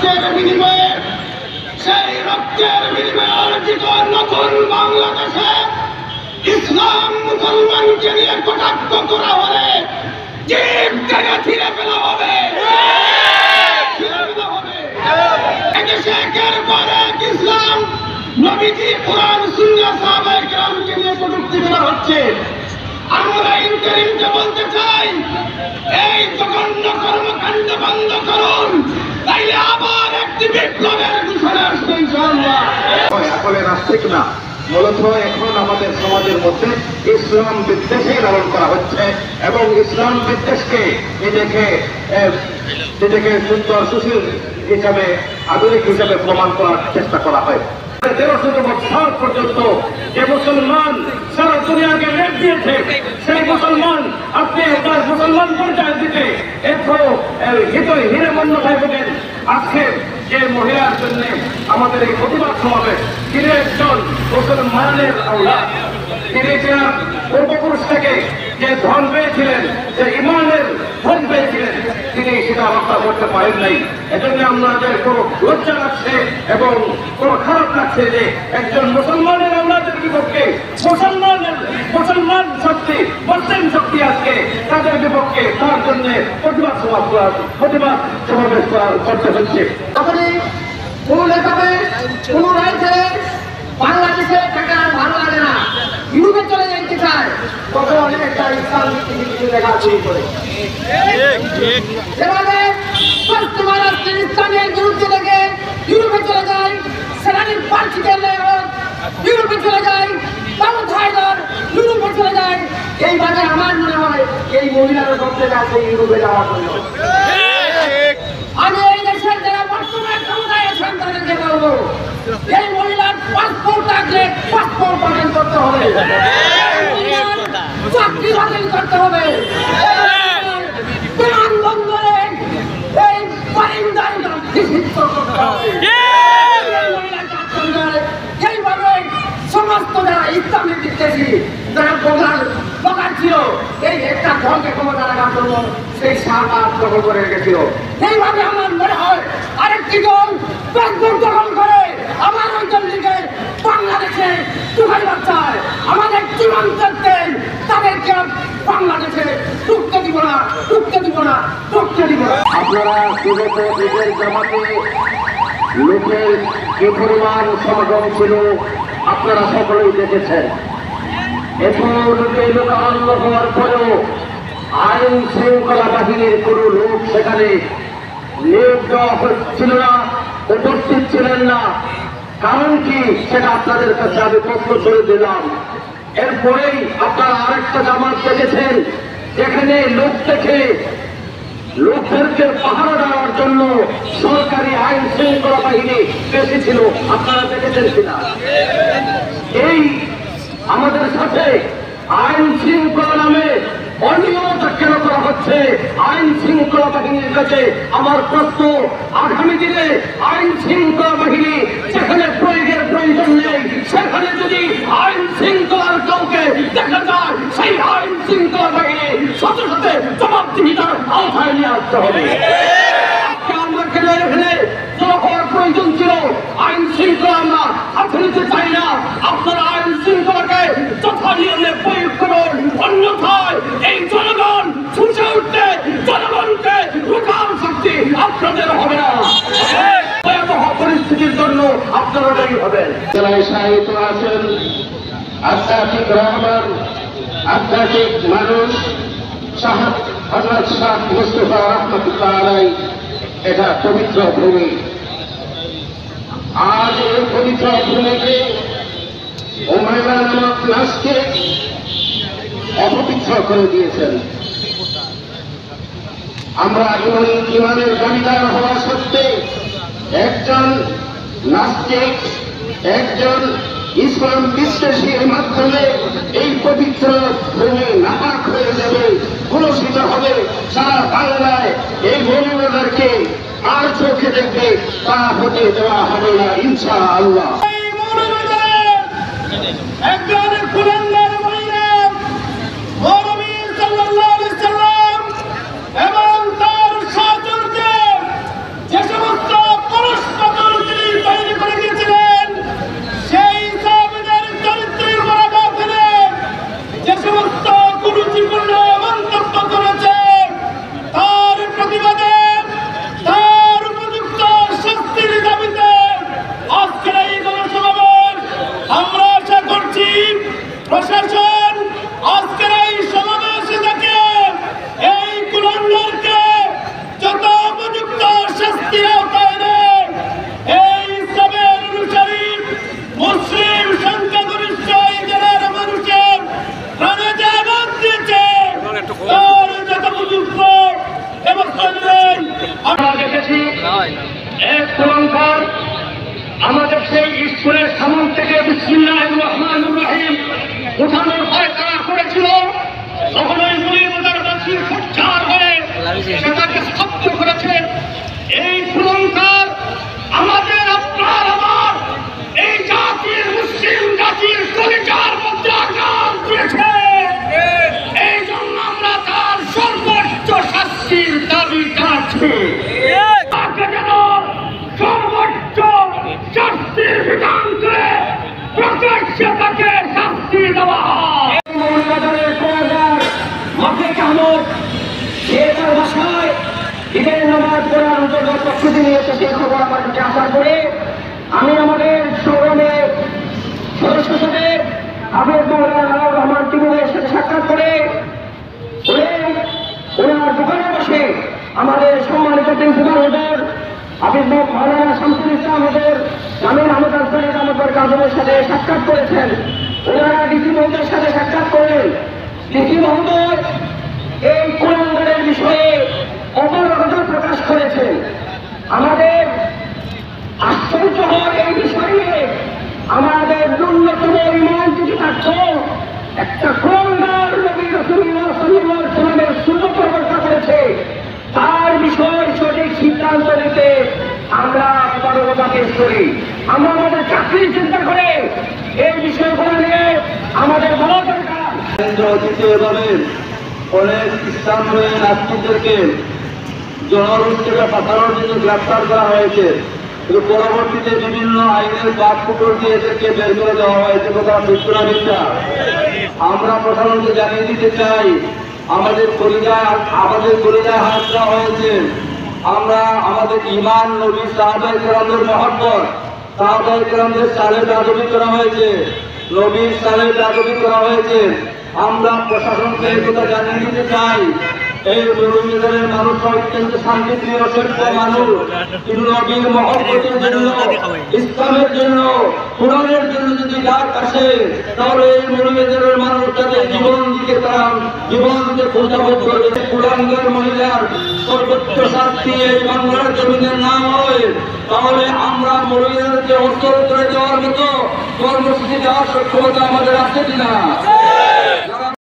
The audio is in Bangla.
রক্তের বিনিময়ে, সেই রক্তের বিনিময়ে অর্জিত নতুন বাংলাদেশে ইসলাম মুসলমানকে নিয়ে কটাক্ষ করা হলে জীব থেকে ছিঁড়ে ফেলা হবে। এদেশে একের পর এক ইসলাম, নবীজি, কোরআন, সুন্নাহ, সাহাবায়ে কেরামকে নিয়ে কটূক্তি করা হচ্ছে। আমরা ইন্টারিমকে বলতে চাই, এই জঘন্য কর্মকাণ্ড বন্ধ করুন, তাইলে আবার একটি বিপ্লবের ঘোষণা আসবে ইনশাআল্লাহ। আসলে নাস্তিক না, মূলত এখন আমাদের সমাজের মধ্যে ইসলাম বিদ্বেষই লালন করা হচ্ছে এবং ইসলাম বিদ্বেষকে নিজেকে সুন্দর সুশীল হিসাবে, আধুনিক হিসাবে প্রমাণ করার চেষ্টা করা হয়। 1300 বছর পর্যন্ত যে মুসলমান সারা দুনিয়াকে রেট দিয়েছে, সেই মুসলমান আপনি একবার মুসলমান পর্যায়ে দিতে হিরেমন্য ভাই বোনেন, আজকে যে মহিলার জন্য আমাদের এই প্রতিবাদ সমাবেশ, তিনি একজন মুসলমানের আওলাদ। তিনি পূর্বপুরুষ থেকে যে ধন পেয়েছিলেন, যে ইমানের ধন পেয়েছিলেন, তিনি সেটা রক্ষা করতে পারেন নাই। এজন্য আমাদের কোনো লজ্জা লাগছে এবং কোনো খারাপ লাগছে যে একজন মুসলমানের আওলাদের বিপক্ষে মুসলমান শক্তি, মুসলিম শক্তি আজকে তাদের বিপক্ষে, তার জন্য প্রতিবাদ সমাবেশ করতে হচ্ছে। যখনই কোনো নেতাকে কোনো রাজ্যে বাংলাদেশে থাকা ভালো লাগে না, ইউরোপে চলে যেতে চায়, তখন অনেকটা ইসলাম দেখা শুরু করে। যেভাবে ইসলামের বিরুদ্ধে থেকে ইউরোপে চলে যায়, সেনানির পার্টিকে ইউরোপে চলে যায়, ইউরোপে চলে যায়। এইভাবে আমার মনে হয় এই মহিলারা করতে যাচ্ছে ইউরোপে যাওয়ার জন্য। আমি এই দেশের যারা বর্তমানে ক্ষমতায় আছেন তাদেরকে বলবো, এই মহিলার পাসপোর্ট থাকলে পাসপোর্ট বাতিল করতে হবে, চাকরি বাতিল করতে হবে, বিমানবন্দরে এই বারিন্দায় নিষিদ্ধ করতে হবে। এইভাবে সমস্ত যারা ইসলামী বিদ্বেষী, যারা বকার ছিল, এই একটা দলকে ক্ষমতা রাখার জন্য সেই সারবার দখল করে রেখেছিল। এইভাবে আমার মনে হয় আরেকটি দল পাসপোর্ট দখল করে আমার অঞ্চল থেকে বাংলাদেশে ঢুকাই বাচ্চায় আমাদের জীবন থাকতেন, তাদেরকে বাংলাদেশে ঢুকতে দিব না, ঢুকতে দিব না, ঢুকতে দিব না। আপনারা বিগত ঈদের জামাতে লোকের কি পরিমাণ সমাগম ছিল আপনারা সকলেই দেখেছেন। এখন এই লোকারণ্য হওয়ার পরেও আইন শৃঙ্খলা বাহিনীর কোন লোক সেখানে নিয়োগ দেওয়া হচ্ছিল না, উপস্থিত ছিলেন না। কারণ কি, সেটা আপনাদের কাছে আমি প্রশ্ন করে দিলাম। এরপরেই আপনারা আরেকটা জামাত দেখেছেন, যেখানে লোকদেরকে পাহারা দেওয়ার জন্য সরকারি আইন শৃঙ্খলা বাহিনী বেশি ছিল, আপনারা দেখেছেন কিনা? এই আমাদের সাথে আইন শৃঙ্খলা নামে অনিয়মতা কেন করা হচ্ছে? আইন শৃঙ্খলা বাহিনীর কাছে আমার প্রশ্ন, আগামী দিনে আইন শৃঙ্খলা বাহিনী যেখানে প্রয়োগের প্রয়োজন নেই, সেখানে যদি আইন শৃঙ্খলার কাউকে দেখা যায়, সেই আইন শৃঙ্খলা বাহিনী সাথে সাথে জবাবদিহিতার আওতায় নিয়ে আসতে হবে। আমরা এখানে হওয়ার প্রয়োজন ছিল, আইন শৃঙ্খলা আমরা হাতে নিতে চাই না। আপনারা আইন শৃঙ্খলাকে যথা নিয়মে প্রয়োগ করুন, অন্যথায় এই জনগণ ফুসে উঠতে, জনগণকে রোখার শক্তি আপনাদের হবে না। ভয়াবহ পরিস্থিতির জন্য আপনারা দায়ী হবেন। জেলায় সাহিত্য আছেন আধ্যাত্মিক রহমান, আধ্যাত্মিক মানুষ হযরত শাহ মুস্তাফা রহমাতুল্লাহ আলাইহি। এটা পবিত্র ভূমি। আজ এই পবিত্র ভূমিকে উমাইয়া নামক নাস্তিক অপবিত্র করে দিয়েছেন। আমরা ইমানের দাবিদার হওয়া সত্ত্বে একজন নাস্তিক, একজন ইসলাম বিশ্বাসীর মাধ্যমে এই পবিত্র ভূমি নাপাক হয়ে যাবে, কলুষিত হবে। সারা বাংলায় এই মৌলবাদীদেরকে আর চোখে দেখবে, তা হতে দেওয়া হবে না ইনশাআল্লাহ। এবং তার সাহায্যকে যে সমস্ত এক কুলাঙ্গার আমাদের সেই স্কুলের সামনে থেকে বিসমিল্লাহির রহমানির রহিম উঠানোর ফয়সালা করেছিল, তখন ওই মুনিবাজারবাসী সোচ্চার হয়ে সেটাকে স্তব্ধ করেছে। এই কুলাঙ্গার আমাদের আপনার আমার এই জাতির মুসলিম জাতির কলিজার মধ্যে আঘাত দিয়েছে। এই জন্য আমরা তার সর্বোচ্চ শাস্তির দাবি জানাচ্ছি। তাকে যেন সর্বোচ্চ শাস্তির বিধান করে প্রকাশ্যে তাকে শাস্তি দেওয়া হয়। মৌলবাজারের কোয়ার্টার মাফিক আহমদ সে তার বাসায় ঈদের নামাজ পড়ার অন্তর্গত প্রস্তুতি নিয়েছে, সে খবর আমার কাছে আসার পরে আমি আমাদের শোরুমের সদস্য সাথে আবেদ মৌলানা রহমান টিমুরের সাথে সাক্ষাৎ করে ওনার দোকানে বসে আমাদের সম্মানিত প্রিন্সিপাল হুজুর আবেদ মৌলানা শামসুল ইসলাম হুজুর আমির আহমদ আনসারী আমাদের কাজের সাথে সাক্ষাৎ করেছেন। ওনারা ডিসি মহোদয়ের সাথে সাক্ষাৎ করলেন। ডিসি মহোদয় এই কুলাঙ্গারের বিষয়ে অবরোধ প্রকাশ করেছেন। আমাদের আশ্চর্য হওয়ার এই বিষয়ে আমাদের ন্যূনতম ইমান যদি থাকতো, একটা কুলাঙ্গার নবী রাসূলুল্লাহ সাল্লাল্লাহু আলাইহি ওয়াসাল্লামের সুন্নাত প্রবর্তন করেছে, তার বিষয়ে সঠিক সিদ্ধান্ত নিতে আমরা অবরোধ পেশ করি। আমরা আমাদের চাকরির চিন্তা করে এই বিষয়গুলো নিয়ে আমাদের বলা দরকার। এভাবে অনেক ইসলামী নাস্তিকদেরকে জনগোষ্ঠীকে পাঠানোর জন্য গ্রেফতার করা হয়েছে, কিন্তু পরবর্তীতে বিভিন্ন আইনের বাদ পুকুর দিয়ে এদেরকে বের করে দেওয়া হয়েছে। কথা মিথ্যা মিথ্যা। আমরা প্রধানমন্ত্রী জানিয়ে দিতে চাই, আমাদের কলিজায় হাত দেওয়া হয়েছে। আমরা আমাদের ইমান, নবী, সাহাবায়ে কেরামদের মহব্বত, সাহাবায়ে কেরামদের সালে বেয়াদবি করা হয়েছে, নবীর সালে বেয়াদবি করা হয়েছে। আমরা প্রশাসনকে এই কথা জানিয়ে দিতে চাই, এই মৌলবাজারের মানুষ অত্যন্ত শান্তিপ্রিয় সভ্য মানুষ, কিন্তু নবীর মহব্বতের জন্য, ইসলামের জন্য, কোরআনের জন্য যদি ডাক আসে, তাহলে এই মৌলবাজারের মানুষ তাদের জীবন দিতে প্রস্তাব করবে। কুলাঙ্গার মহিলার সর্বোচ্চ শাস্তি এই বাংলার জমিনের নাম হয়, তাহলে আমরা মৌলবাজারকে অস্ত্র করে দেওয়ার মতো কর্মসূচি দেওয়ার সক্ষমতা আমাদের আছে কিনা?